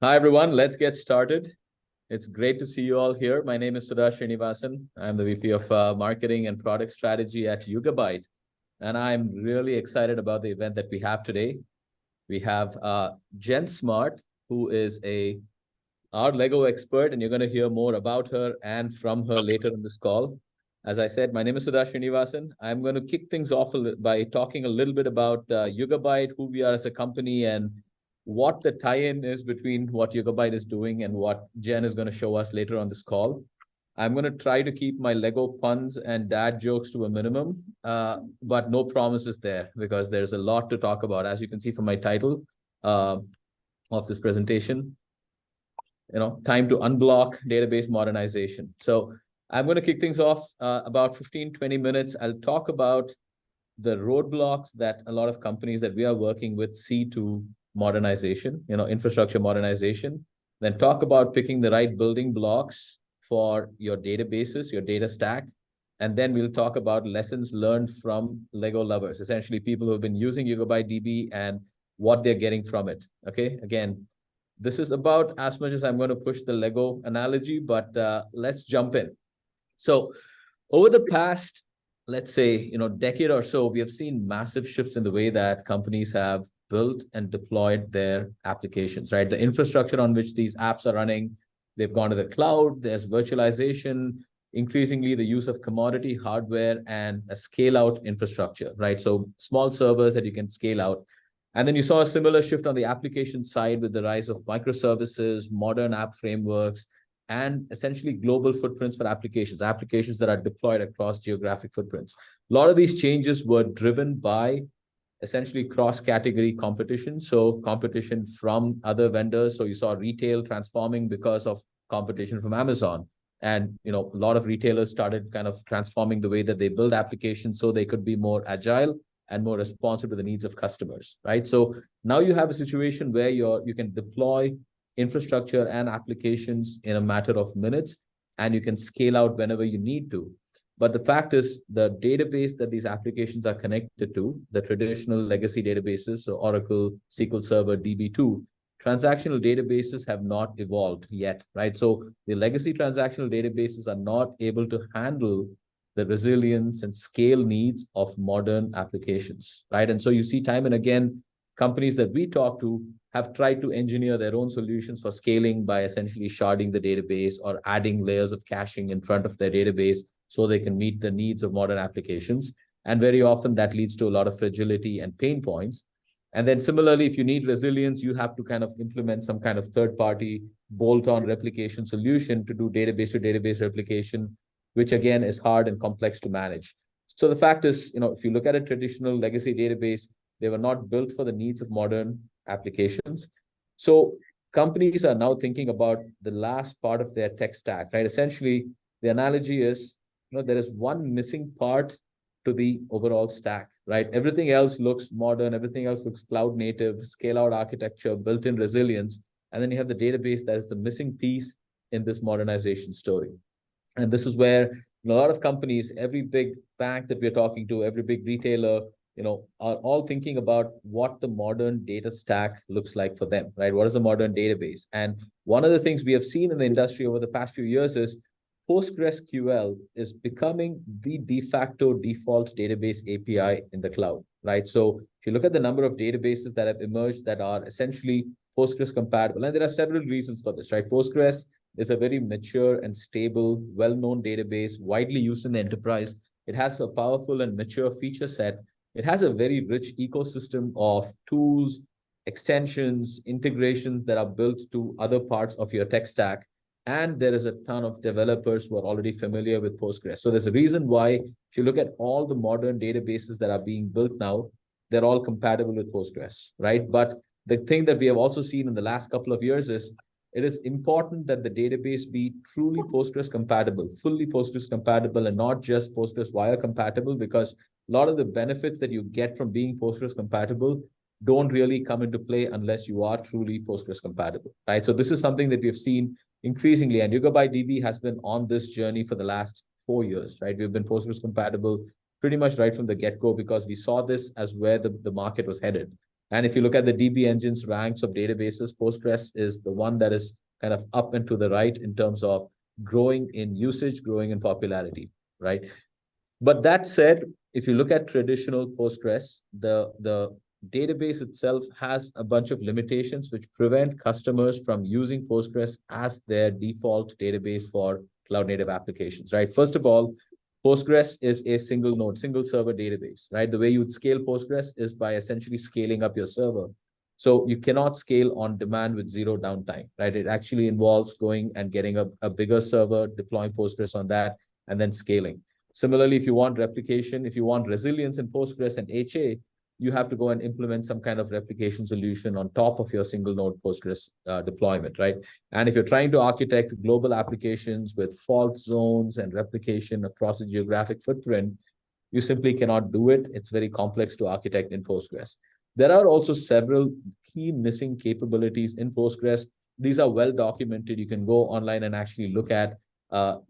Hi, everyone. Let's get started. It's great to see you all here. My name is Sudha Srinivasan. I'm the VP of Marketing and Product Strategy at Yugabyte. And I'm really excited about the event that we have today. We have Jen Smart, who is our Lego expert, and you're going to hear more about her and from her later in this call. As I said, my name is Sudha Srinivasan. I'm going to kick things off by talking a little bit about Yugabyte, who we are as a company, and what the tie-in is between what Yugabyte is doing and what Jen is going to show us later on this call. I'm going to try to keep my Lego puns and dad jokes to a minimum, but no promises there because there's a lot to talk about. As you can see from my title of this presentation, time to unblock database modernization. So I'm going to kick things off about 15, 20 minutes. I'll talk about the roadblocks that a lot of companies that we are working with see to modernization, infrastructure modernization, then talk about picking the right building blocks for your databases, your data stack. And then we'll talk about lessons learned from Lego lovers, essentially people who have been using Gigabyte DB and what they're getting from it. Okay, again, this is about as much as I'm going to push the Lego analogy, but let's jump in. So over the past, let's say, decade or so, we have seen massive shifts in the way that companies have built and deployed their applications, right? The infrastructure on which these apps are running, they've gone to the cloud, there's virtualization, increasingly the use of commodity hardware and a scale out infrastructure, right? So small servers that you can scale out. And then you saw a similar shift on the application side with the rise of microservices, modern app frameworks, and essentially global footprints for applications that are deployed across geographic footprints. A lot of these changes were driven by essentially cross-category competition. So competition from other vendors. So you saw retail transforming because of competition from Amazon. And a lot of retailers started kind of transforming the way that they build applications so they could be more agile and more responsive to the needs of customers, right? So now you have a situation where you can deploy infrastructure and applications in a matter of minutes, and you can scale out whenever you need to. But the fact is, the database that these applications are connected to, the traditional legacy databases, so Oracle, SQL Server, DB2, transactional databases have not evolved yet, right? So the legacy transactional databases are not able to handle the resilience and scale needs of modern applications, right? And so you see time and again, companies that we talk to have tried to engineer their own solutions for scaling by essentially sharding the database or adding layers of caching in front of their database so they can meet the needs of modern applications. And very often that leads to a lot of fragility and pain points. And then similarly, if you need resilience, you have to kind of implement some kind of third-party bolt-on replication solution to do database-to-database replication, which again is hard and complex to manage. So the fact is, if you look at a traditional legacy database, they were not built for the needs of modern applications. So companies are now thinking about the last part of their tech stack, right? Essentially, the analogy is, there is one missing part to the overall stack, right? Everything else looks modern, everything else looks cloud native, scale out architecture, built-in resilience. And then you have the database that is the missing piece in this modernization story. And this is where a lot of companies, every big bank that we're talking to, every big retailer, are all thinking about what the modern data stack looks like for them, right? What is the modern database? And one of the things we have seen in the industry over the past few years is PostgreSQL is becoming the de facto default database API in the cloud, right? So if you look at the number of databases that have emerged that are essentially Postgres compatible, and there are several reasons for this, right? Postgres is a very mature and stable, well-known database, widely used in the enterprise. It has a powerful and mature feature set. It has a very rich ecosystem of tools, extensions, integrations that are built to other parts of your tech stack. And there is a ton of developers who are already familiar with Postgres. So there's a reason why, if you look at all the modern databases that are being built now, they're all compatible with Postgres, right? But the thing that we have also seen in the last couple of years is it is important that the database be truly Postgres compatible, fully Postgres compatible, and not just Postgres wire compatible, because a lot of the benefits that you get from being Postgres compatible don't really come into play unless you are truly Postgres compatible, right? So this is something that we've seen increasingly, and Yugabyte DB has been on this journey for the last 4 years, right? We've been Postgres compatible pretty much right from the get-go because we saw this as where the market was headed. And if you look at the DB Engine's ranks of databases, Postgres is the one that is kind of up and to the right in terms of growing in usage, growing in popularity, right? But that said, if you look at traditional Postgres, the database itself has a bunch of limitations which prevent customers from using Postgres as their default database for cloud native applications, right? First of all, Postgres is a single node, single server database, right? The way you would scale Postgres is by essentially scaling up your server. So you cannot scale on demand with zero downtime, right? It actually involves going and getting a bigger server, deploying Postgres on that, and then scaling. Similarly, if you want replication, if you want resilience in Postgres and HA, you have to go and implement some kind of replication solution on top of your single node Postgres deployment, right? And if you're trying to architect global applications with fault zones and replication across a geographic footprint, you simply cannot do it. It's very complex to architect in Postgres. There are also several key missing capabilities in Postgres. These are well documented. You can go online and actually look at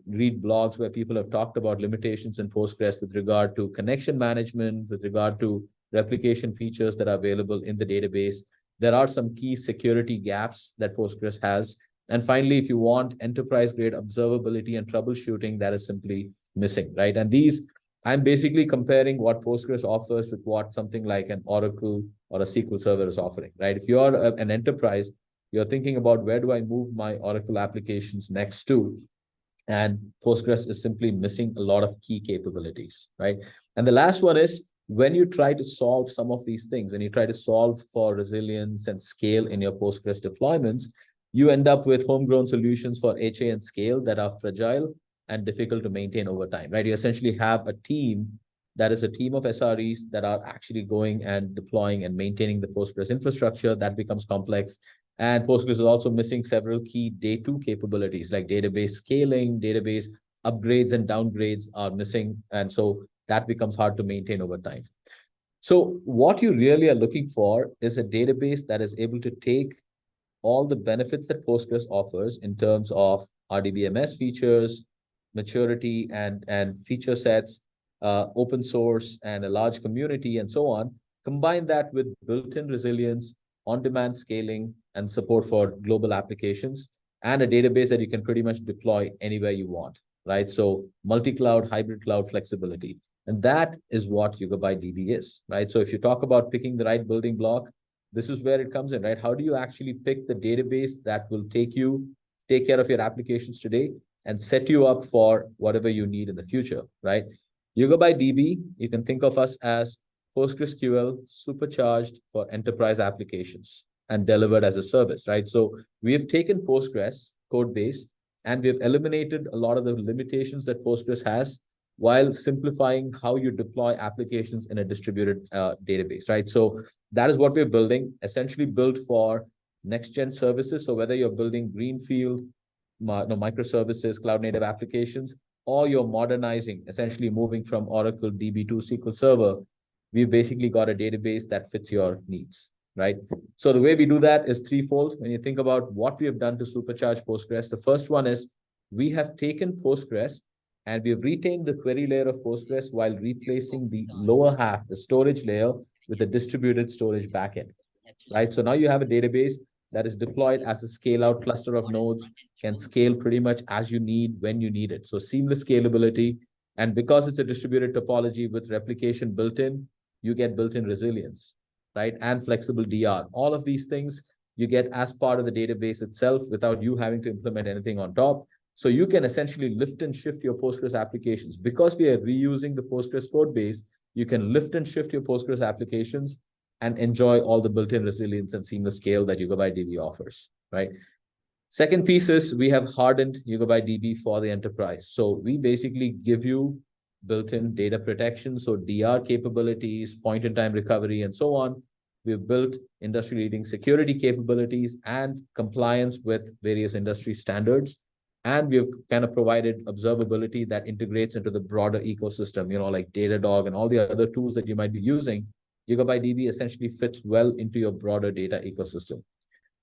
read blogs where people have talked about limitations in Postgres with regard to connection management, with regard to replication features that are available in the database. There are some key security gaps that Postgres has. And finally, if you want enterprise-grade observability and troubleshooting, that is simply missing, right? And these, I'm basically comparing what Postgres offers with what something like an Oracle or a SQL Server is offering, right? If you're an enterprise, you're thinking about where do I move my Oracle applications next to? And Postgres is simply missing a lot of key capabilities, right? And the last one is when you try to solve some of these things, when you try to solve for resilience and scale in your Postgres deployments, you end up with homegrown solutions for HA and scale that are fragile and difficult to maintain over time, right? You essentially have a team that is a team of SREs that are actually going and deploying and maintaining the Postgres infrastructure. That becomes complex. And Postgres is also missing several key day two capabilities like database scaling, database upgrades and downgrades are missing. And so that becomes hard to maintain over time. So what you really are looking for is a database that is able to take all the benefits that Postgres offers in terms of RDBMS features, maturity and feature sets, open source and a large community and so on, combine that with built-in resilience, on-demand scaling, and support for global applications, and a database that you can pretty much deploy anywhere you want, right? So multi-cloud, hybrid cloud flexibility. And that is what Yugabyte DB is, right? So if you talk about picking the right building block, this is where it comes in, right? How do you actually pick the database that will take care of your applications today and set you up for whatever you need in the future, right? Yugabyte DB, you can think of us as PostgreSQL supercharged for enterprise applications and delivered as a service, right? So we have taken Postgres code base and we have eliminated a lot of the limitations that Postgres has while simplifying how you deploy applications in a distributed database, right? So that is what we're building, essentially built for next-gen services. So whether you're building greenfield, microservices, cloud-native applications, or you're modernizing, essentially moving from Oracle DB to SQL Server, we've basically got a database that fits your needs, right? So the way we do that is threefold. When you think about what we have done to supercharge Postgres, the first one is we have taken Postgres and we've retained the query layer of Postgres while replacing the lower half, the storage layer, with a distributed storage backend, right? So now you have a database that is deployed as a scale-out cluster of nodes, can scale pretty much as you need when you need it. So seamless scalability. And because it's a distributed topology with replication built in, you get built-in resilience, right? And flexible DR. All of these things you get as part of the database itself without you having to implement anything on top. So you can essentially lift and shift your Postgres applications. Because we are reusing the Postgres code base, you can lift and shift your Postgres applications and enjoy all the built-in resilience and seamless scale that Yugabyte DB offers, right? Second piece is we have hardened Yugabyte DB for the enterprise. So we basically give you built-in data protection, so DR capabilities, point-in-time recovery, and so on. We've built industry-leading security capabilities and compliance with various industry standards. And we've kind of provided observability that integrates into the broader ecosystem, like Datadog and all the other tools that you might be using. Yugabyte DB essentially fits well into your broader data ecosystem.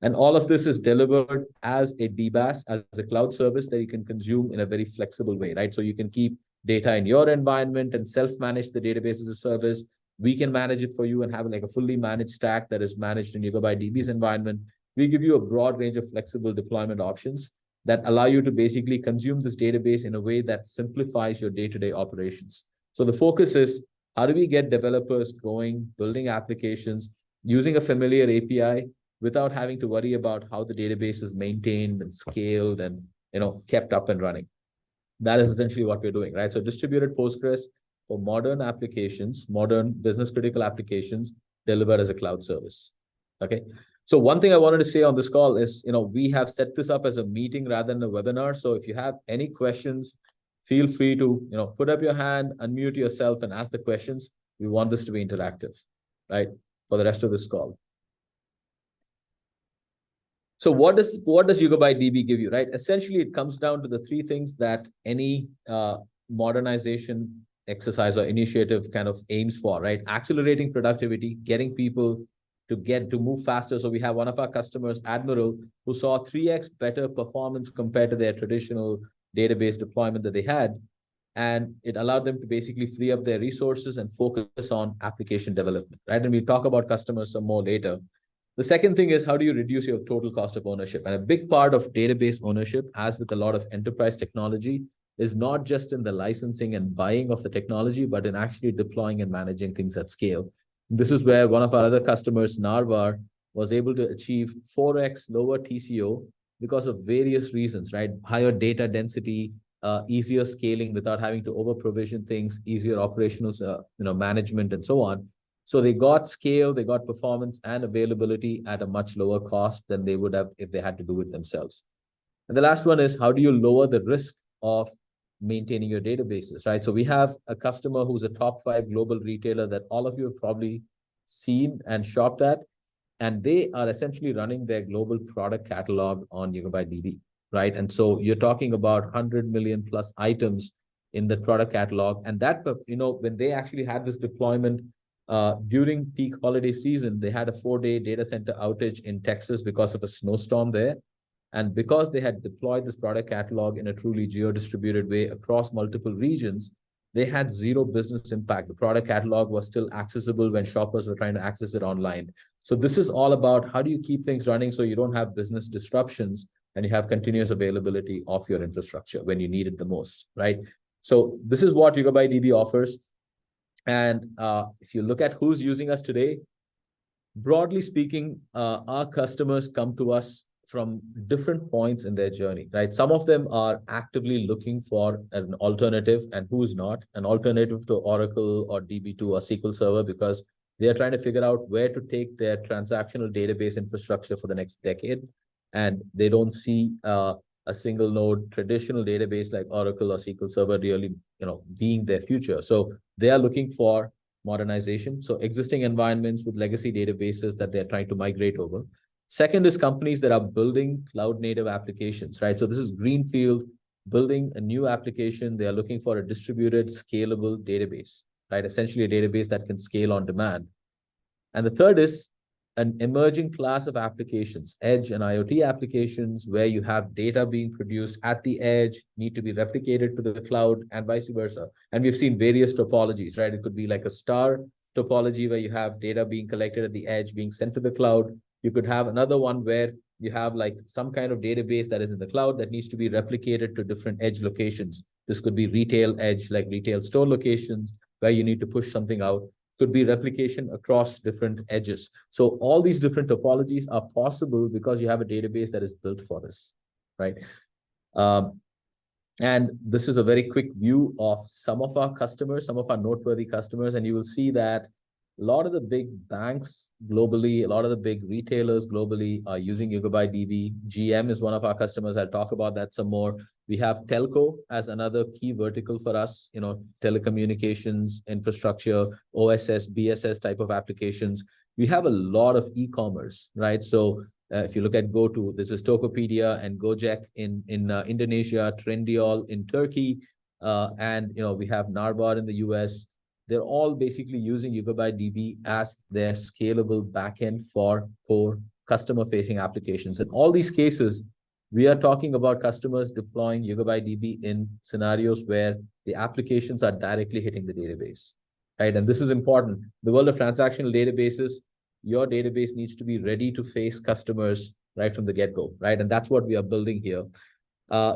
And all of this is delivered as a DBaaS, as a cloud service that you can consume in a very flexible way, right? So you can keep data in your environment and self-manage the database as a service. We can manage it for you and have like a fully managed stack that is managed in Yugabyte DB's environment. We give you a broad range of flexible deployment options that allow you to basically consume this database in a way that simplifies your day-to-day operations. So the focus is, how do we get developers going, building applications, using a familiar API without having to worry about how the database is maintained and scaled and kept up and running. That is essentially what we're doing, right? So distributed Postgres for modern applications, modern business critical applications delivered as a cloud service. Okay. So one thing I wanted to say on this call is, we have set this up as a meeting rather than a webinar. So if you have any questions, feel free to, put up your hand, unmute yourself and ask the questions. We want this to be interactive, right? For the rest of this call. So what does Yugabyte DB give you, right? Essentially, it comes down to the three things that any modernization exercise or initiative kind of aims for, right? Accelerating productivity, getting people to move faster. So we have one of our customers, Admiral, who saw 3x better performance compared to their traditional database deployment that they had. And it allowed them to basically free up their resources and focus on application development, right? And we'll talk about customers some more later. The second thing is, how do you reduce your total cost of ownership? And a big part of database ownership, as with a lot of enterprise technology, is not just in the licensing and buying of the technology, but in actually deploying and managing things at scale. This is where one of our other customers, Narvar, was able to achieve 4x lower TCO because of various reasons, right? Higher data density, easier scaling without having to over-provision things, easier operational management, and so on. So they got scale, they got performance and availability at a much lower cost than they would have if they had to do it themselves. And the last one is, how do you lower the risk of maintaining your databases, right? So we have a customer who's a top 5 global retailer that all of you have probably seen and shopped at, and they are essentially running their global product catalog on Yugabyte DB, right? And so you're talking about 100 million plus items in the product catalog. And that, when they actually had this deployment during peak holiday season, they had a 4-day data center outage in Texas because of a snowstorm there. And because they had deployed this product catalog in a truly geo-distributed way across multiple regions, they had zero business impact. The product catalog was still accessible when shoppers were trying to access it online. So this is all about, how do you keep things running so you don't have business disruptions and you have continuous availability of your infrastructure when you need it the most, right? So this is what Yugabyte DB offers. And if you look at who's using us today, broadly speaking, our customers come to us from different points in their journey, right? Some of them are actively looking for an alternative, and who's not, an alternative to Oracle or DB2 or SQL Server, because they are trying to figure out where to take their transactional database infrastructure for the next decade. And they don't see a single node traditional database like Oracle or SQL Server really, being their future. So they are looking for modernization. So existing environments with legacy databases that they're trying to migrate over. Second is companies that are building cloud native applications, right? So this is greenfield, building a new application. They are looking for a distributed, scalable database, right? Essentially a database that can scale on demand. And the third is an emerging class of applications, edge and IoT applications, where you have data being produced at the edge, need to be replicated to the cloud, and vice versa. And we've seen various topologies, right? It could be like a star topology where you have data being collected at the edge, being sent to the cloud. You could have another one where you have like some kind of database that is in the cloud that needs to be replicated to different edge locations. This could be retail edge, like retail store locations, where you need to push something out. Could be replication across different edges. So all these different topologies are possible because you have a database that is built for this, right? And this is a very quick view of some of our customers, some of our noteworthy customers, and you will see that a lot of the big banks globally, a lot of the big retailers globally are using Yugabyte DB. GM is one of our customers. I'll talk about that some more. We have telco as another key vertical for us, telecommunications, infrastructure, OSS, BSS type of applications. We have a lot of e-commerce, right? So if you look at GoTo, this is Tokopedia and Gojek in Indonesia, Trendyol in Turkey, and we have Narvar in the US. They're all basically using Yugabyte DB as their scalable backend for core customer-facing applications. In all these cases, we are talking about customers deploying Yugabyte DB in scenarios where the applications are directly hitting the database, right? And this is important. The world of transactional databases, your database needs to be ready to face customers right from the get-go, right? And that's what we are building here.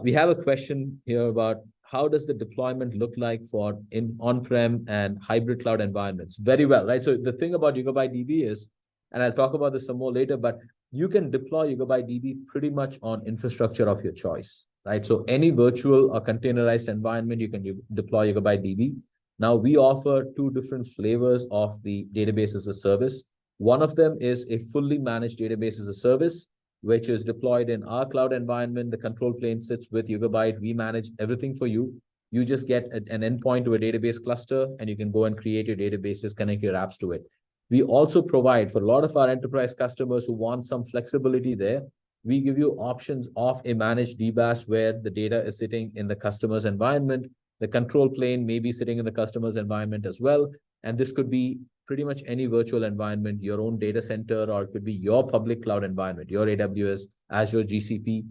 We have a question here about how does the deployment look like for in on-prem and hybrid cloud environments? Very well, right? So the thing about Yugabyte DB is, and I'll talk about this some more later, but you can deploy Yugabyte DB pretty much on infrastructure of your choice, right? So any virtual or containerized environment, you can deploy Yugabyte DB. Now, we offer two different flavors of the database as a service. One of them is a fully managed database as a service, which is deployed in our cloud environment. The control plane sits with Yugabyte. We manage everything for you. You just get an endpoint to a database cluster, and you can go and create your databases, connect your apps to it. We also provide for a lot of our enterprise customers who want some flexibility there. We give you options of a managed DBaaS where the data is sitting in the customer's environment. The control plane may be sitting in the customer's environment as well. And this could be pretty much any virtual environment, your own data center, or it could be your public cloud environment, your AWS, Azure, GCP.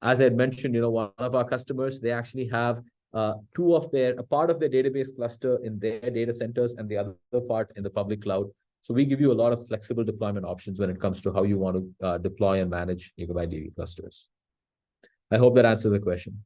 As I had mentioned, one of our customers, they actually have a part of their database cluster in their data centers and the other part in the public cloud. So we give you a lot of flexible deployment options when it comes to how you want to deploy and manage Gigabyte DB clusters. I hope that answers the question.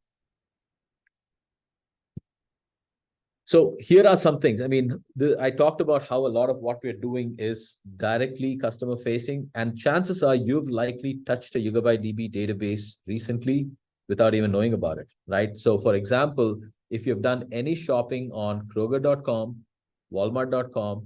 So here are some things. I mean, I talked about how a lot of what we're doing is directly customer facing, and chances are you've likely touched a Yugabyte DB database recently without even knowing about it, right? So for example, if you've done any shopping on Kroger.com, Walmart.com,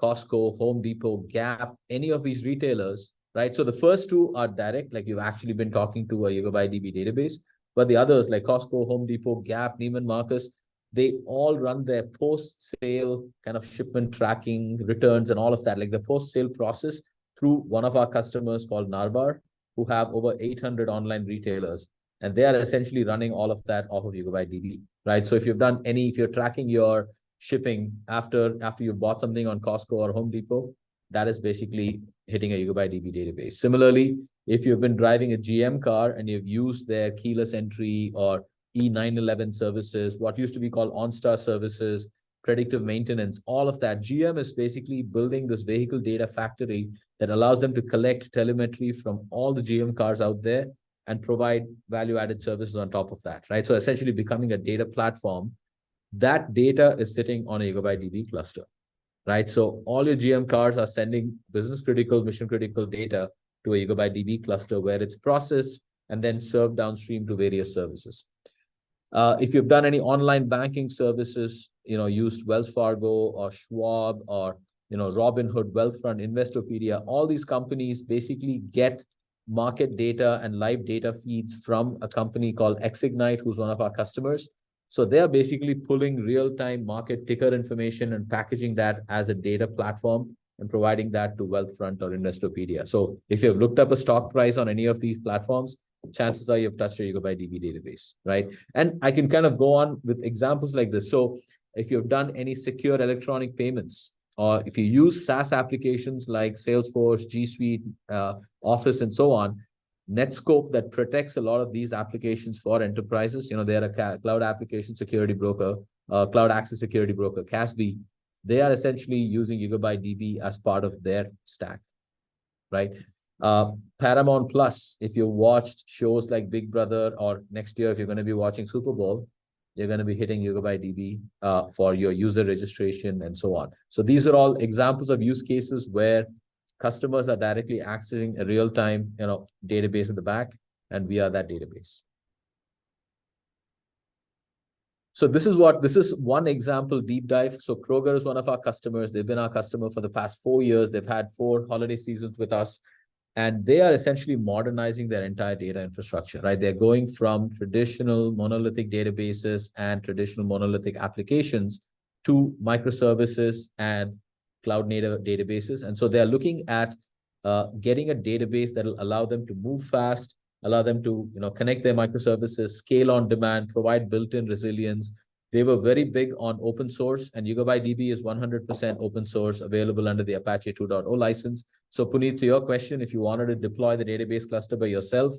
Costco, Home Depot, Gap, any of these retailers, right? So the first two are direct, like you've actually been talking to a Yugabyte DB database, but the others like Costco, Home Depot, Gap, Neiman Marcus, they all run their post-sale kind of shipment tracking, returns, and all of that, like the post-sale process through one of our customers called Narvar, who have over 800 online retailers. And they are essentially running all of that off of Yugabyte DB, right? So if you're tracking your shipping after you bought something on Costco or Home Depot, that is basically hitting a Yugabyte DB database. Similarly, if you've been driving a GM car and you've used their keyless entry or E911 services, what used to be called OnStar services, predictive maintenance, all of that. GM is basically building this vehicle data factory that allows them to collect telemetry from all the GM cars out there and provide value-added services on top of that, right? So essentially becoming a data platform. That data is sitting on a Yugabyte DB cluster, right? So all your GM cars are sending business-critical, mission-critical data to a Yugabyte DB cluster where it's processed and then served downstream to various services. If you've done any online banking services, used Wells Fargo or Schwab or, Robinhood, Wealthfront, Investopedia, all these companies basically get market data and live data feeds from a company called Exignite, who's one of our customers. So they are basically pulling real-time market ticker information and packaging that as a data platform and providing that to Wealthfront or Investopedia. So if you've looked up a stock price on any of these platforms, chances are you've touched a Yugabyte DB database, right? And I can kind of go on with examples like this. So if you've done any secure electronic payments, or if you use SaaS applications like Salesforce, G Suite, Office, and so on, Netscope that protects a lot of these applications for enterprises, they're a cloud application security broker, cloud access security broker, CASB. They are essentially using Yugabyte DB as part of their stack, right? Paramount Plus, if you watched shows like Big Brother, or next year, if you're going to be watching Super Bowl, you're going to be hitting Yugabyte DB for your user registration and so on. So these are all examples of use cases where customers are directly accessing a real-time, database in the back, and we are that database. So this is one example deep dive. So Kroger is one of our customers. They've been our customer for the past 4 years. They've had 4 holiday seasons with us, and they are essentially modernizing their entire data infrastructure, right? They're going from traditional monolithic databases and traditional monolithic applications to microservices and cloud native databases. And so they're looking at getting a database that will allow them to move fast, allow them to connect their microservices, scale on demand, provide built-in resilience. They were very big on open source, and Yugabyte DB is 100% open source, available under the Apache 2.0 license. So Puneet, to your question, if you wanted to deploy the database cluster by yourself,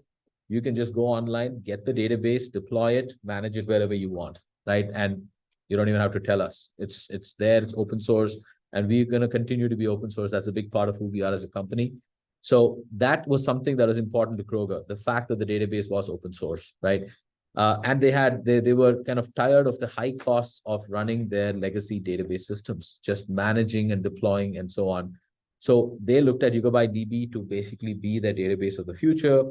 you can just go online, get the database, deploy it, manage it wherever you want, right? And You don't even have to tell us. It's there, it's open source, and we're going to continue to be open source. That's a big part of who we are as a company. So that was something that was important to Kroger, the fact that the database was open source, right? And they were kind of tired of the high costs of running their legacy database systems, just managing and deploying and so on. So they looked at Yugabyte DB to basically be their database of the future,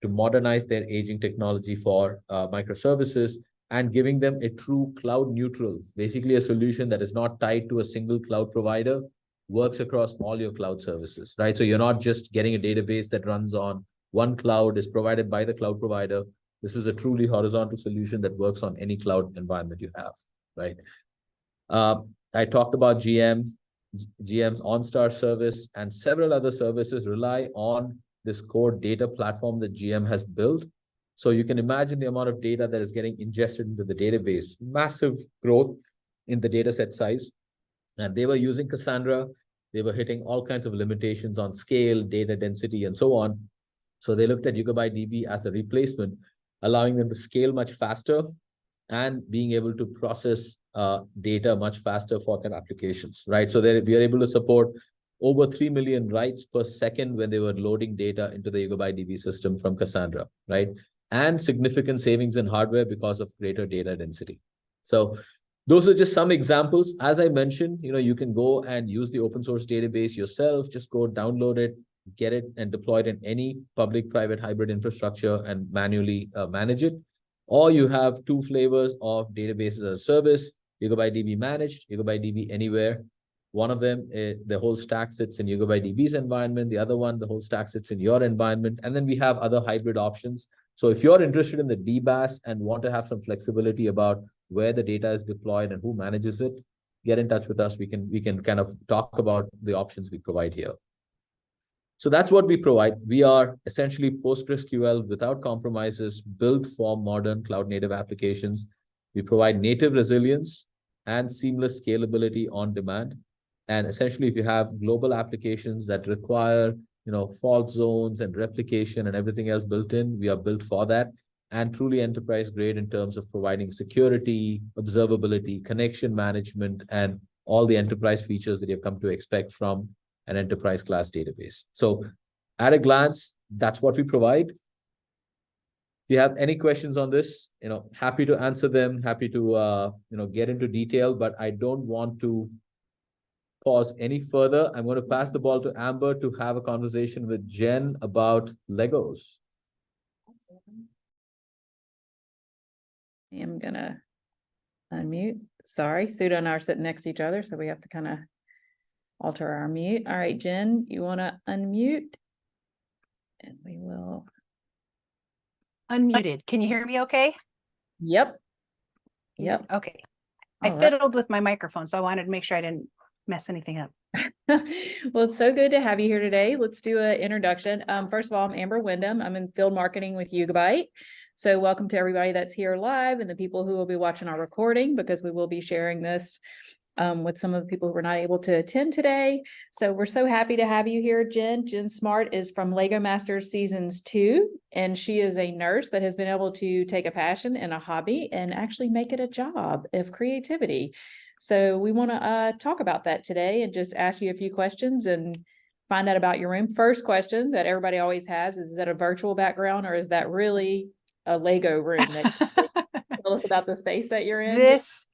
to modernize their aging technology for microservices, and giving them a true cloud neutral, basically a solution that is not tied to a single cloud provider, works across all your cloud services, right? So you're not just getting a database that runs on one cloud, is provided by the cloud provider. This is a truly horizontal solution that works on any cloud environment you have, right? I talked about GM's OnStar service, and several other services rely on this core data platform that GM has built. So you can imagine the amount of data that is getting ingested into the database, massive growth in the data set size. And they were using Cassandra. They were hitting all kinds of limitations on scale, data density, and so on. So they looked at Yugabyte DB as a replacement, allowing them to scale much faster and being able to process data much faster for their applications, right? So we are able to support over 3 million writes per second when they were loading data into the Yugabyte DB system from Cassandra, right? And significant savings in hardware because of greater data density. So those are just some examples. As I mentioned, you can go and use the open source database yourself. Just go download it, get it, and deploy it in any public-private hybrid infrastructure and manually manage it. Or you have two flavors of databases as a service: Yugabyte DB Managed, Yugabyte DB Anywhere. One of them, the whole stack sits in Yugabyte DB's environment. The other one, the whole stack sits in your environment. And then we have other hybrid options. So if you're interested in the DBaaS and want to have some flexibility about where the data is deployed and who manages it, get in touch with us. We can kind of talk about the options we provide here. So that's what we provide. We are essentially PostgreSQL without compromises, built for modern cloud-native applications. We provide native resilience and seamless scalability on demand. And essentially, if you have global applications that require, fault zones and replication and everything else built in, we are built for that, and truly enterprise grade in terms of providing security, observability, connection management, and all the enterprise features that you've come to expect from an enterprise class database. So at a glance, that's what we provide. If you have any questions on this, happy to answer them, happy to, get into detail, but I don't want to pause any further. I'm going to pass the ball to Amber to have a conversation with Jen about Legos. I'm going to unmute. Sorry, Sudha and I are sitting next to each other, so we have to kind of alter our mute. All right, Jen, you want to unmute? And we will. Unmuted. Can you hear me okay? Yep. Okay. I fiddled with my microphone, so I wanted to make sure I didn't mess anything up. Well, it's so good to have you here today. Let's do an introduction. First of all, I'm Amber Wyndham. I'm in field marketing with Yugabyte. So welcome to everybody that's here live and the people who will be watching our recording, because we will be sharing this with some of the people who were not able to attend today. So we're so happy to have you here, Jen. Jen Smart is from Lego Masters Seasons 2, and she is a nurse that has been able to take a passion and a hobby and actually make it a job of creativity. So we want to talk about that today and just ask you a few questions and find out about your room. First question that everybody always has is that a virtual background, or is that really a Lego room? Tell us about the space that you're in. This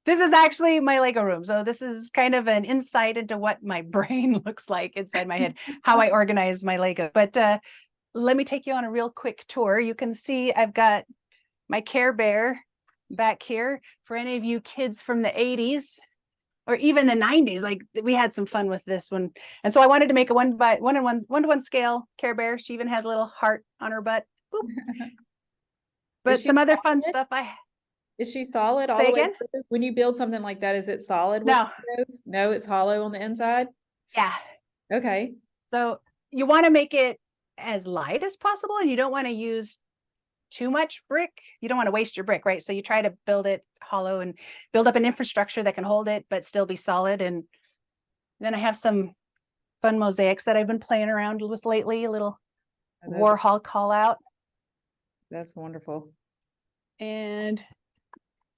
is actually my Lego room. So this is kind of an insight into what my brain looks like inside my head, how I organize my Lego. But let me take you on a real quick tour. You can see I've got my Care Bear back here. For any of you kids from the 80s or even the 90s, like we had some fun with this one. And so I wanted to make a one-to-one scale Care Bear. She even has a little heart on her butt. But some other fun stuff Is she solid all Say the way again? through? When you build something like that, is it solid? No. No, it's hollow on the inside? Yeah. Okay. So you want to make it as light as possible, and you don't want to use too much brick. You don't want to waste your brick, right? So you try to build it hollow and build up an infrastructure that can hold it, but still be solid. And then I have some fun mosaics that I've been playing around with lately, a little Warhol call out. That's wonderful. And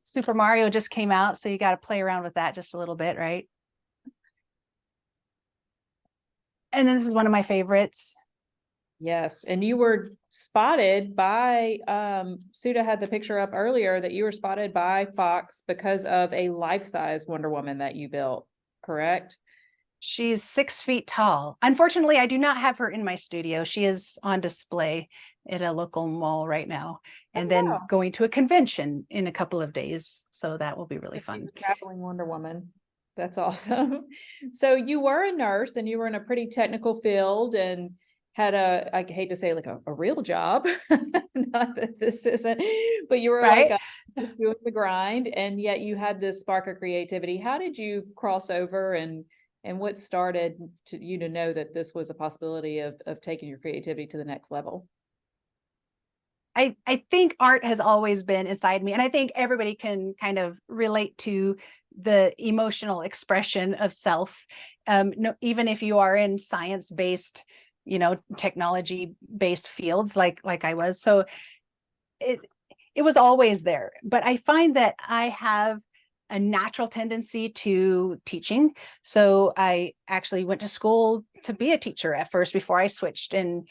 Super Mario just came out, so you got to play around with that just a little bit, right? And then this is one of my favorites. Yes, and you were spotted by, Suda had the picture up earlier that you were spotted by Fox because of a life-size Wonder Woman that you built, correct? She's 6 feet tall. Unfortunately, I do not have her in my studio. She is on display at a local mall right now, and then going to a convention in a couple of days. So that will be really fun. She's a traveling Wonder Woman. That's awesome. So you were a nurse and you were in a pretty technical field and had I hate to say like a real job, not that this isn't, but you were Right? like just doing the grind, and yet you had this spark of creativity. How did you cross over, and what started you to know that this was a possibility of taking your creativity to the next level? I think art has always been inside me, and I think everybody can kind of relate to the emotional expression of self. No, even if you are in science-based, technology-based fields like I was. So it was always there. But I find that I have a natural tendency to teaching. So I actually went to school to be a teacher at first before I switched and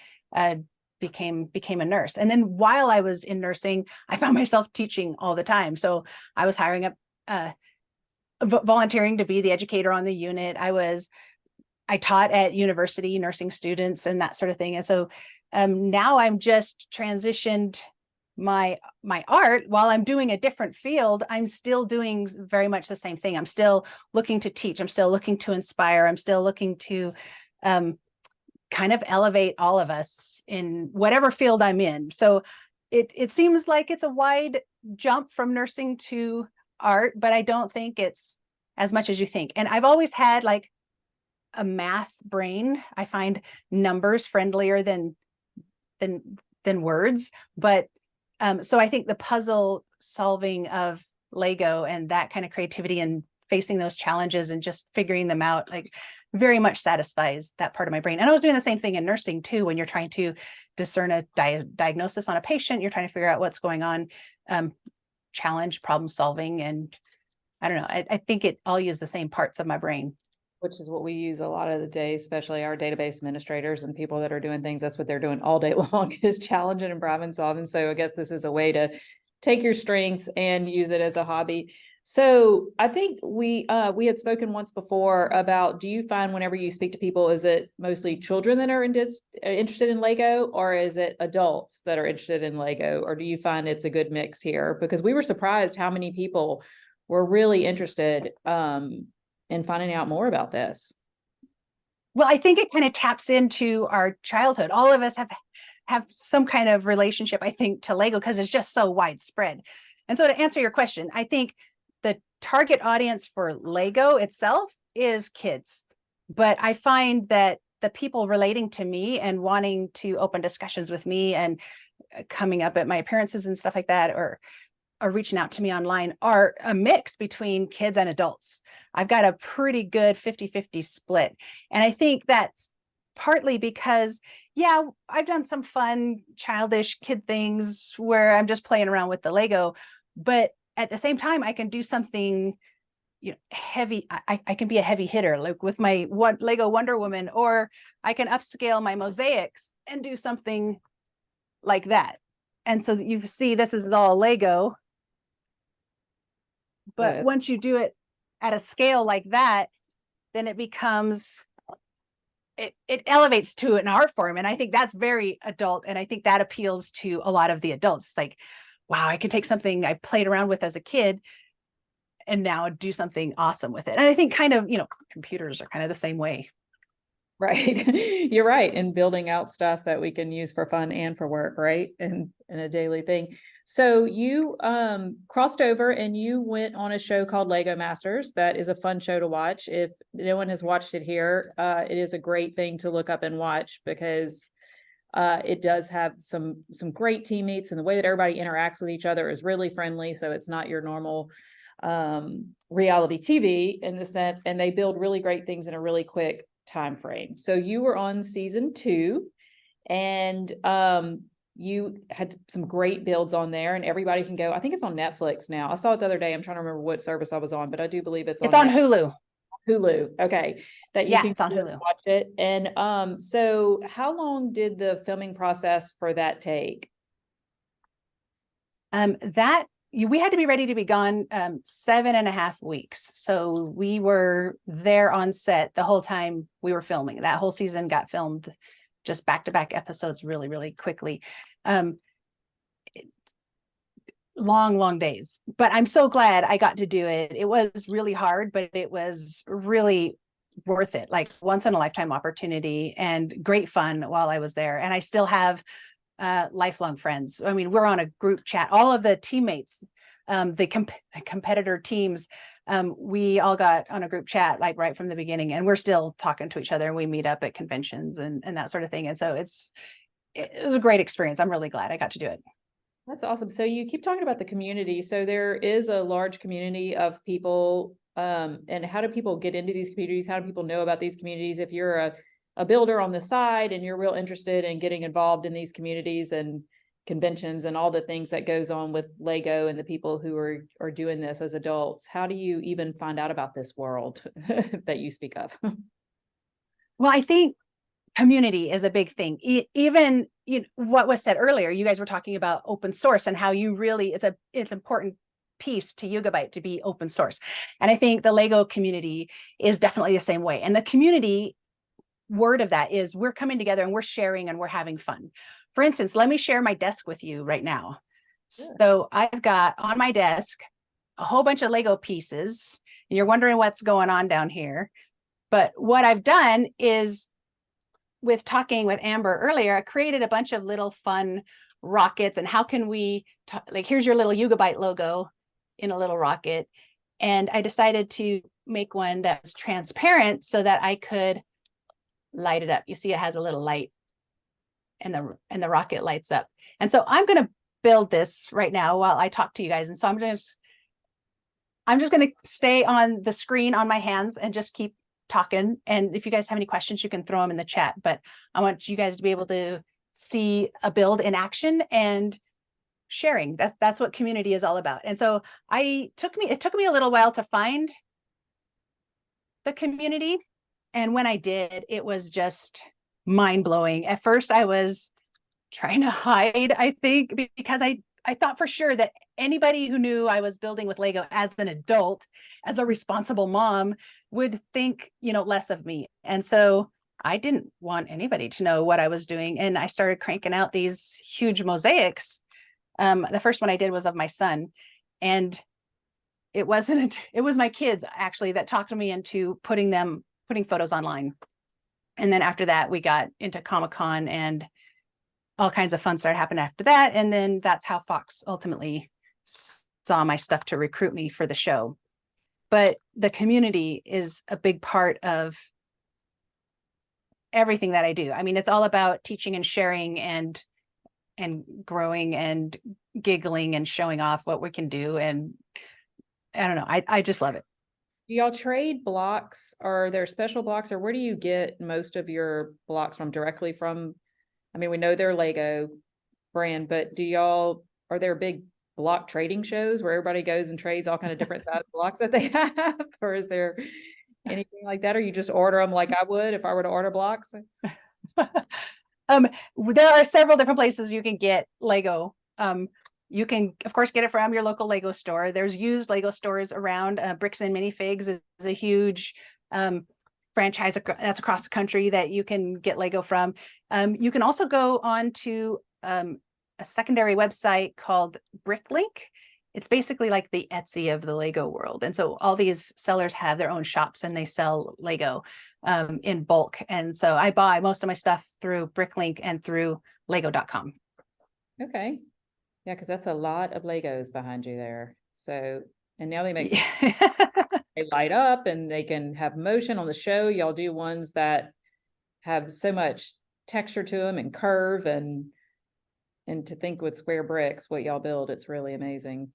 became a nurse. And then while I was in nursing, I found myself teaching all the time. So I was hiring up, volunteering to be the educator on the unit. I taught at university, nursing students and that sort of thing. And so now I'm just transitioned my art. While I'm doing a different field, I'm still doing very much the same thing. I'm still looking to teach. I'm still looking to inspire. I'm still looking to kind of elevate all of us in whatever field I'm in. So it seems like it's a wide jump from nursing to art, but I don't think it's as much as you think. And I've always had like a math brain. I find numbers friendlier than words. But so I think the puzzle solving of Lego and that kind of creativity and facing those challenges and just figuring them out, like, very much satisfies that part of my brain. And I was doing the same thing in nursing too. When you're trying to discern a diagnosis on a patient, you're trying to figure out what's going on, challenge, problem solving. And I don't know, I think it all use the same parts of my brain. Which is what we use a lot of the day, especially our database administrators and people that are doing things. That's what they're doing all day long, is challenging and problem solving. So I guess this is a way to take your strengths and use it as a hobby. So I think we had spoken once before about, do you find whenever you speak to people, is it mostly children that are interested in Lego, or is it adults that are interested in Lego? Or do you find it's a good mix here? Because we were surprised how many people were really interested in finding out more about this. Well, I think it kind of taps into our childhood. All of us have some kind of relationship, I think, to Lego because it's just so widespread. And so to answer your question, I think the target audience for Lego itself is kids. But I find that the people relating to me and wanting to open discussions with me and coming up at my appearances and stuff like that, or reaching out to me online, are a mix between kids and adults. I've got a pretty good 50-50 split. And I think that's partly because, yeah, I've done some fun, childish kid things where I'm just playing around with the Lego, but at the same time, I can do something, heavy. I can be a heavy hitter, like with my Lego Wonder Woman, or I can upscale my mosaics and do something like that. And so you see, this is all Lego. But Yes. Once you do it at a scale like that, then it becomes, it elevates to an art form. And I think that's very adult. And I think that appeals to a lot of the adults. It's like, wow, I can take something I played around with as a kid and now do something awesome with it. And I think kind of, computers are kind of the same way. Right. You're right. And building out stuff that we can use for fun and for work, right? And in a daily thing. So you crossed over and you went on a show called Lego Masters. That is a fun show to watch. If no one has watched it here, it is a great thing to look up and watch, because it does have some great teammates, and the way that everybody interacts with each other is really friendly. So it's not your normal reality TV in the sense, and they build really great things in a really quick time frame. So you were on season 2, and you had some great builds on there, and everybody can go. I think it's on Netflix now. I saw it the other day. I'm trying to remember what service I was on, but I do believe it's on Netflix. Hulu. Hulu. Okay. That you Yeah, can it's on Hulu. watch it. And so how long did the filming process for that take? We had to be ready to be gone 7.5 weeks. So we were there on set the whole time we were filming. That whole season got filmed just back-to-back episodes really, really quickly. Long days, but I'm so glad I got to do it. It was really hard, but it was really worth it. Like once in a lifetime opportunity and great fun while I was there. And I still have lifelong friends. I mean, we're on a group chat, all of the teammates, the competitor teams, we all got on a group chat like right from the beginning, and we're still talking to each other, and we meet up at conventions and that sort of thing. And so it was a great experience. I'm really glad I got to do it. That's awesome. So you keep talking about the community. So there is a large community of people. And how do people get into these communities? How do people know about these communities? If you're a builder on the side and you're real interested in getting involved in these communities and conventions and all the things that goes on with Lego and the people who are doing this as adults, how do you even find out about this world that you speak of? Well, I think community is a big thing. Even what was said earlier, you guys were talking about open source and how you really, it's important piece to Yugabyte to be open source. And I think the Lego community is definitely the same way. And the community word of that is we're coming together and we're sharing and we're having fun. For instance, let me share my desk with you right now. Sure. So I've got on my desk a whole bunch of Lego pieces, and you're wondering what's going on down here. But what I've done is, with talking with Amber earlier, I created a bunch of little fun rockets, and how can we, like, here's your little Yugabyte logo in a little rocket. And I decided to make one that was transparent so that I could light it up. You see, it has a little light, and the rocket lights up. And so I'm going to build this right now while I talk to you guys. And so I'm just going to stay on the screen on my hands and just keep talking. And if you guys have any questions, you can throw them in the chat. But I want you guys to be able to see a build in action and sharing. That's what community is all about. And so it took me a little while to find the community. And when I did, it was just mind-blowing. At first, I was trying to hide, I think, because I thought for sure that anybody who knew I was building with Lego as an adult, as a responsible mom, would think, less of me. And so I didn't want anybody to know what I was doing. And I started cranking out these huge mosaics. The first one I did was of my son. And it was my kids actually that talked me into putting photos online. And then after that, we got into Comic-Con, and all kinds of fun started happening after that. And then that's how Fox ultimately saw my stuff to recruit me for the show. But the community is a big part of everything that I do. I mean, it's all about teaching and sharing and growing and giggling and showing off what we can do. And I don't know, I just love it. Do y'all trade blocks? Are there special blocks, or where do you get most of your blocks from? Directly from, I mean, we know they're Lego brand, but are there big block trading shows where everybody goes and trades all kind of different size blocks that they have? Or is there anything like that? Or you just order them like I would if I were to order blocks? There are several different places you can get Lego. You can, of course, get it from your local Lego store. There's used Lego stores around. Bricks and Minifigs is a huge franchise that's across the country that you can get Lego from. You can also go on to a secondary website called Bricklink. It's basically like the Etsy of the Lego world. And so all these sellers have their own shops, and they sell Lego in bulk. And so I buy most of my stuff through Bricklink and through Lego.com. Okay. Yeah, because that's a lot of Legos behind you there. So, and now they make they light up and they can have motion on the show. Y'all do ones that have so much texture to them and curve, and to think with square bricks what y'all build, it's really amazing.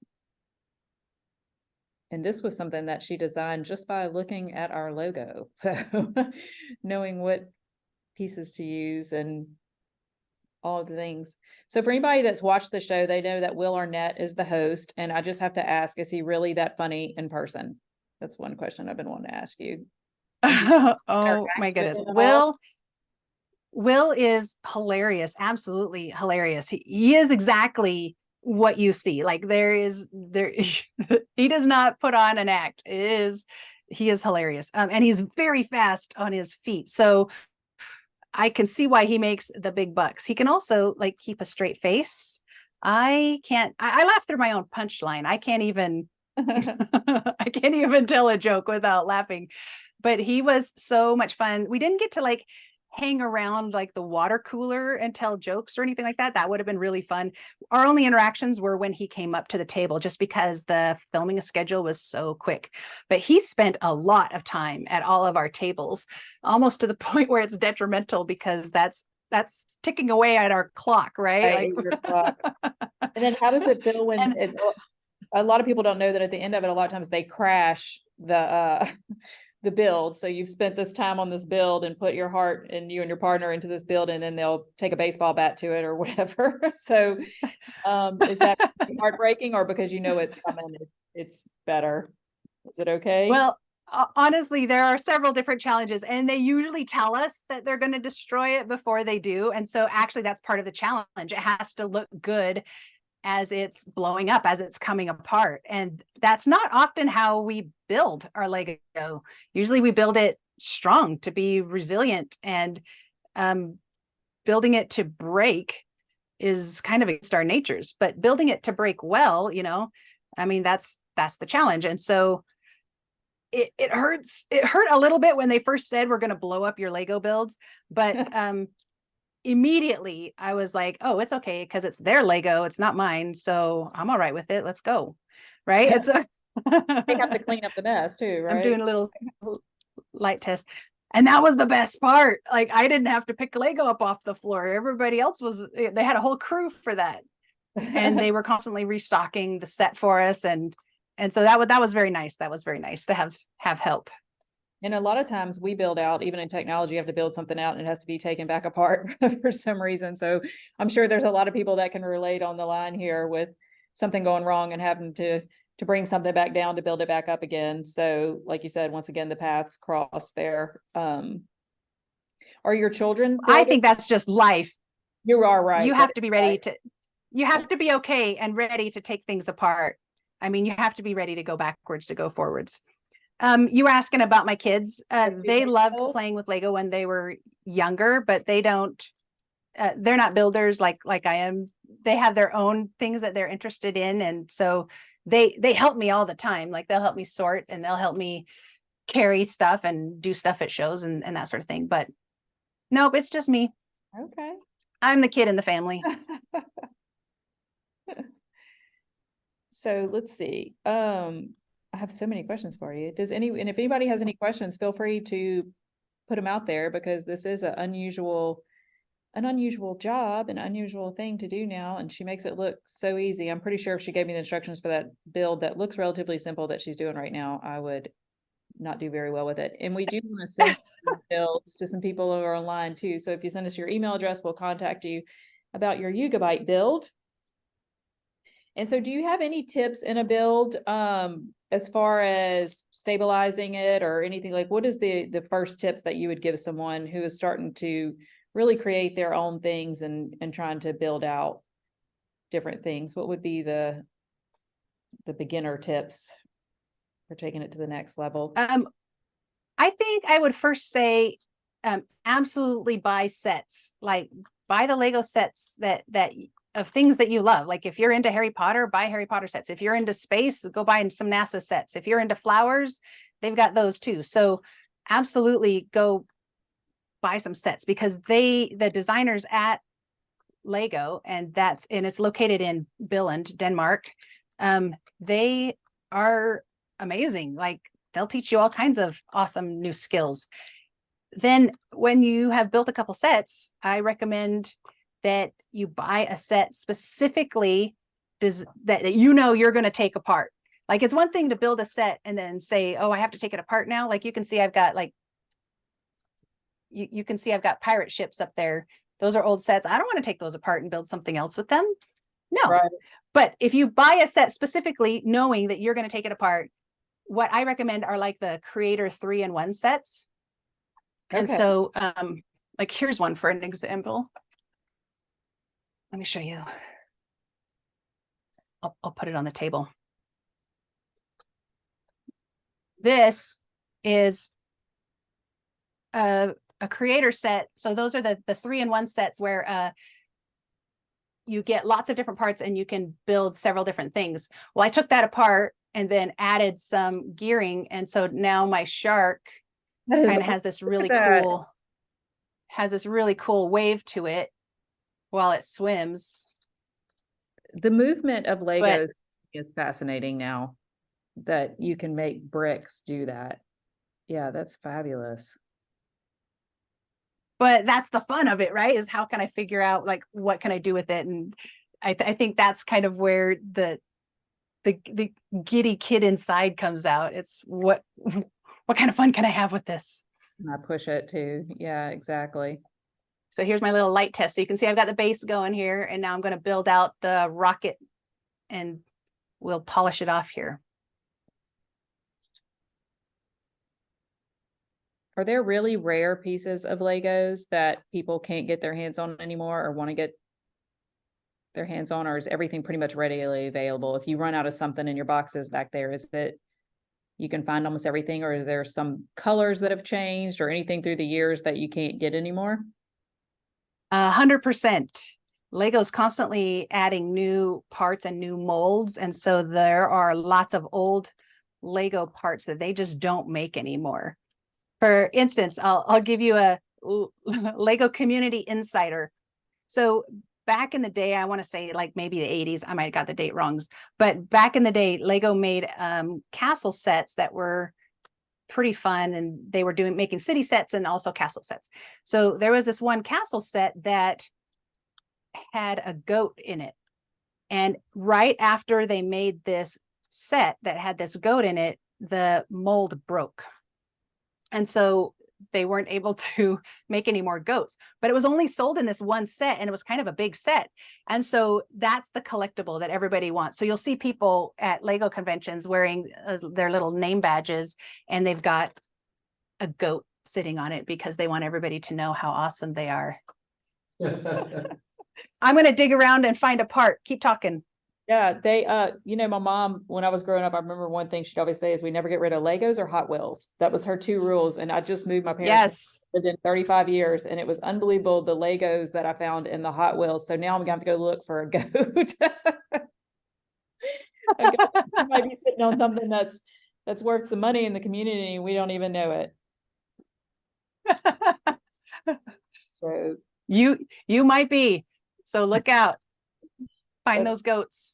And this was something that she designed just by looking at our logo. So knowing what pieces to use and all of the things. So for anybody that's watched the show, they know that Will Arnett is the host. And I just have to ask, is he really that funny in person? That's one question I've been wanting to ask you. Oh my interact with goodness. him at all? Will is hilarious, absolutely hilarious. He is exactly what you see. Like he does not put on an act. He is hilarious. And he's very fast on his feet. So I can see why he makes the big bucks. He can also like keep a straight face. I laugh through my own punchline. I can't even I can't even tell a joke without laughing. But he was so much fun. We didn't get to like hang around like the water cooler and tell jokes or anything like that. That would have been really fun. Our only interactions were when he came up to the table, just because the filming schedule was so quick. But he spent a lot of time at all of our tables, almost to the point where it's detrimental, because that's ticking away at our clock, right? Your clock. And then how does it feel when a lot of people don't know that at the end of it, a lot of times they crash the build. So you've spent this time on this build and put your heart and you and your partner into this build, and then they'll take a baseball bat to it or whatever. So is that heartbreaking, or because you know it's coming, it's better? Is it okay? Well, honestly, there are several different challenges, and they usually tell us that they're going to destroy it before they do. And so actually that's part of the challenge. It has to look good as it's blowing up, as it's coming apart. And that's not often how we build our Lego. Usually we build it strong to be resilient, and building it to break is kind of against our natures, but building it to break well, I mean, that's the challenge. And so it hurts. It hurt a little bit when they first said we're going to blow up your Lego builds, but immediately I was like, oh, it's okay, because it's their Lego, it's not mine, so I'm all right with it. Let's go. Right. It's they have to clean up the mess too, right? I'm doing a little light test. And that was the best part. Like, I didn't have to pick Lego up off the floor. Everybody else they had a whole crew for that. And they were constantly restocking the set for us. And so that was very nice. That was very nice to have help. And a lot of times we build out, even in technology, you have to build something out and it has to be taken back apart for some reason. So I'm sure there's a lot of people that can relate on the line here with something going wrong and having to bring something back down to build it back up again. So like you said, once again, the paths cross there. Are your children? I think that's just life. You are right. You have to be ready you have to be okay and ready to take things apart. I mean, you have to be ready to go backwards, to go forwards. You were asking about my kids. They loved playing with Lego when they were younger, but they're not builders like I am. They have their own things that they're interested in. And so they help me all the time. Like, they'll help me sort, and they'll help me carry stuff and do stuff at shows and that sort of thing. But nope, it's just me. Okay. I'm the kid in the family. So let's see. I have so many questions for you. And if anybody has any questions, feel free to put them out there, because this is an unusual job, an unusual thing to do now. And she makes it look so easy. I'm pretty sure if she gave me the instructions for that build that looks relatively simple that she's doing right now, I would not do very well with it. And we do want to send builds to some people who are online too. So if you send us your email address, we'll contact you about your Yugabyte build. And so do you have any tips in a build as far as stabilizing it or anything? Like, what is the first tips that you would give someone who is starting to really create their own things and trying to build out different things? What would be the beginner tips for taking it to the next level? I think I would first say absolutely buy sets. Like, buy the Lego sets that of things that you love. Like, if you're into Harry Potter, buy Harry Potter sets. If you're into space, go buy some NASA sets. If you're into flowers, they've got those too. So absolutely go buy some sets, because the designers at Lego, and it's located in Billund, Denmark. They are amazing. Like, they'll teach you all kinds of awesome new skills. Then when you have built a couple sets, I recommend that you buy a set specifically that you're going to take apart. Like, it's one thing to build a set and then say, oh, I have to take it apart now. Like, you can see I've got pirate ships up there. those are old sets. I don't want to take those apart and build something else with them. No. Right. But if you buy a set specifically knowing that you're going to take it apart, what I recommend are like the Creator 3-in-1 sets. And Okay. so like here's one for an example. Let me show you. I'll put it on the table. This is a Creator set. So those are the 3-in-1 sets where you get lots of different parts and you can build several different things. Well, I took that apart and then added some gearing. And so now my shark kind of has this really cool wave to it while it swims. The movement of Legos is fascinating now, that you can make bricks do that. Yeah, that's fabulous. But that's the fun of it, right? Is how can I figure out like what can I do with it? And I think that's kind of where the giddy kid inside comes out. It's what kind of fun can I have with this? And I push it too. Yeah, exactly. So here's my little light test. So you can see I've got the base going here, and now I'm going to build out the rocket and we'll polish it off here. Are there really rare pieces of Legos that people can't get their hands on anymore or want to get their hands on, or is everything pretty much readily available? If you run out of something in your boxes back there, is it you can find almost everything, or is there some colors that have changed or anything through the years that you can't get anymore? 100%. Lego's constantly adding new parts and new molds. And so there are lots of old Lego parts that they just don't make anymore. For instance, I'll give you a Lego community insider. So back in the day, I want to say like maybe the 80s, I might have got the date wrong, but back in the day, Lego made castle sets that were pretty fun, and they were making city sets and also castle sets. So there was this one castle set that had a goat in it. And right after they made this set that had this goat in it, the mold broke. And so they weren't able to make any more goats, but it was only sold in this one set, and it was kind of a big set. And so that's the collectible that everybody wants. So you'll see people at Lego conventions wearing their little name badges, and they've got a goat sitting on it because they want everybody to know how awesome they are. I'm going to dig around and find a part. Keep talking. Yeah, they, my mom, when I was growing up, I remember one thing she'd always say is we never get rid of Legos or Hot Wheels. That was her 2 rules. And I just moved my parents within 35 years, and it was unbelievable the Legos that I found in the Hot Wheels. So now I'm going to have to go look for a goat. I might be sitting on something that's worth some money in the community, and we don't even know it. So you might be. So look out. Find those goats.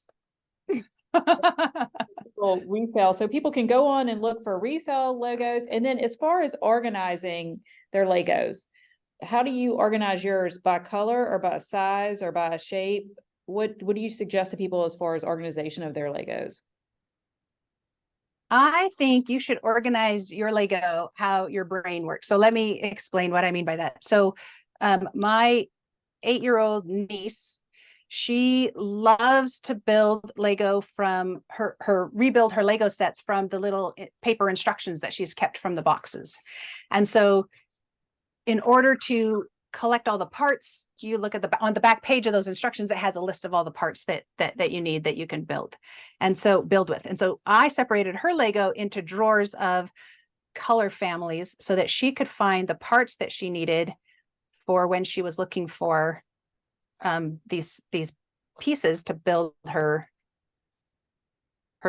Resale. So people can go on and look for resale Legos. And then as far as organizing their Legos, how do you organize yours? By color or by size or by shape? What do you suggest to people as far as organization of their Legos? I think you should organize your Lego how your brain works. So let me explain what I mean by that. So my 8-year-old niece, she loves to build Lego from rebuild her Lego sets from the little paper instructions that she's kept from the boxes. And so in order to collect all the parts, you look at on the back page of those instructions, it has a list of all the parts that you need that you can build with. And so I separated her Lego into drawers of color families so that she could find the parts that she needed for when she was looking for these pieces to build her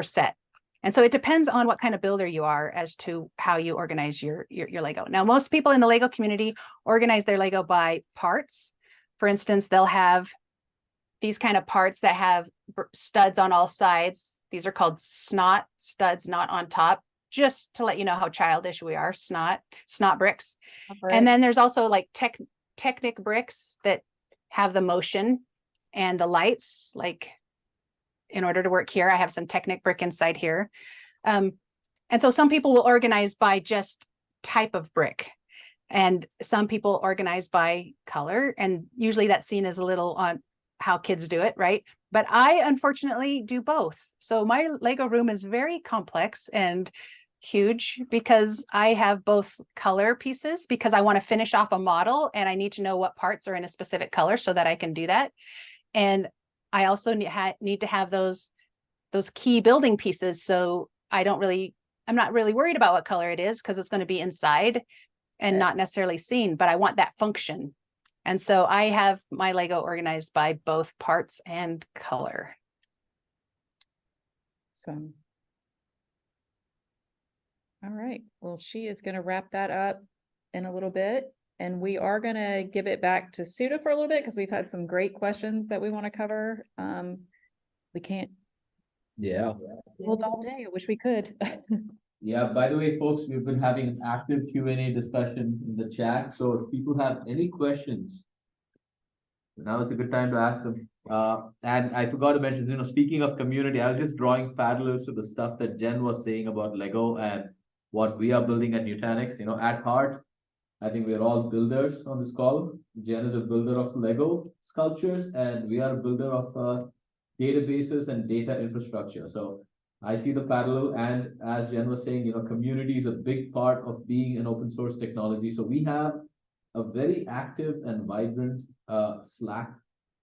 set. And so it depends on what kind of builder you are as to how you organize your Lego. Now, most people in the Lego community organize their Lego by parts. For instance, they'll have these kind of parts that have studs on all sides. These are called snot studs, not on top, just to let you know how childish we are. Snot bricks. And then there's also like Technic bricks that have the motion and the lights. Like in order to work here, I have some Technic brick inside here. And so some people will organize by just type of brick. And some people organize by color, and usually that's seen as a little on how kids do it, right? But I unfortunately do both. So my Lego room is very complex and huge because I have both color pieces because I want to finish off a model and I need to know what parts are in a specific color so that I can do that. And I also need to have those key building pieces. So I'm not really worried about what color it is because it's going to be inside and not necessarily seen, but I want that function. And so I have my Lego organized by both parts and color. So, all right, well, she is going to wrap that up in a little bit. And we are going to give it back to Suda for a little bit because we've had some great questions that we want to cover. We can't hold all day. I wish we could. Yeah, by the way, folks, we've been having an active Q&A discussion in the chat. So if people have any questions, now is a good time to ask them. And I forgot to mention, speaking of community, I was just drawing parallels to the stuff that Jen was saying about Lego and what we are building at Nutanix. At heart, I think we're all builders on this call. Jen is a builder of Lego sculptures, and we are a builder of databases and data infrastructure. So I see the parallel, and as Jen was saying, community is a big part of being an open source technology. So we have a very active and vibrant Slack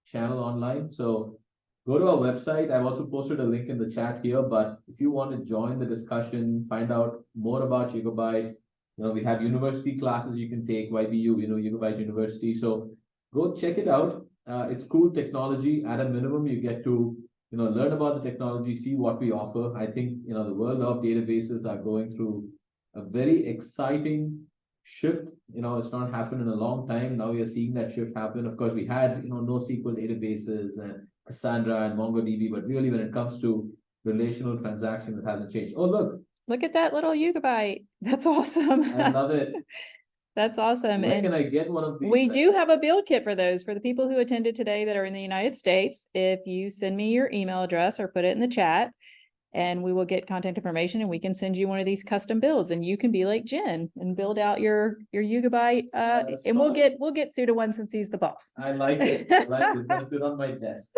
channel online. So go to our website. I've also posted a link in the chat here, but if you want to join the discussion, find out more about Gigabyte, we have university classes you can take, YBU, Yugabyte University. So go check it out. It's cool technology. At a minimum, you get to learn about the technology, see what we offer. I think, the world of databases are going through a very exciting shift. It's not happened in a long time. Now we are seeing that shift happen. Of course, we had, NoSQL databases and Cassandra and MongoDB, but really when it comes to relational transaction, it hasn't changed. Oh, look at that little Yugabyte. That's awesome. I love it. That's awesome. Where and can I get one of these? We do have a build kit for those, for the people who attended today that are in the United States. If you send me your email address or put it in the chat, and we will get contact information, and we can send you one of these custom builds, and you can be like Jen and build out your Yugabyte. And we'll get Suda one since he's the boss. I like it. It's gonna sit on my desk.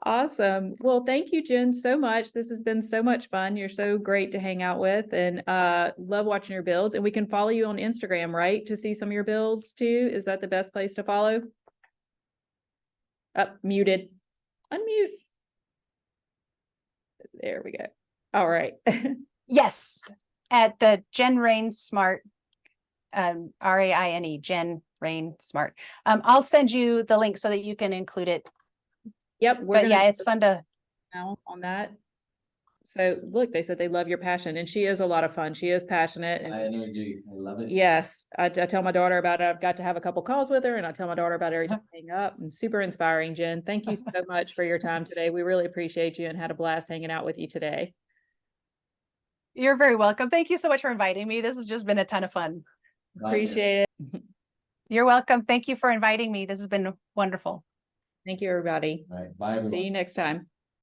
Awesome. Well, thank you, Jen, so much. This has been so much fun. You're so great to hang out with, and love watching your builds. And we can follow you on Instagram, right? To see some of your builds too. Is that the best place to follow? Muted. Unmute. There we go. All right. Yes, at the Jen Rain Smart, RAINE, Jen Rain Smart. I'll send you the link so that you can include it. Yep. But yeah, it's fun to now on that. So look, they said they love your passion, and she is a lot of fun. She is passionate. And I energy. I love it. yes, I tell my daughter about it. I've got to have a couple calls with her, and I tell my daughter about it every time I hang up. And super inspiring, Jen. Thank you so much for your time today. We really appreciate you and had a blast hanging out with you today. You're very welcome. Thank you so much for inviting me. This has just been a ton of fun. Appreciate it. You're welcome. Thank you for inviting me. This has been wonderful. Thank you, everybody. All right. Bye, everyone. See you next time.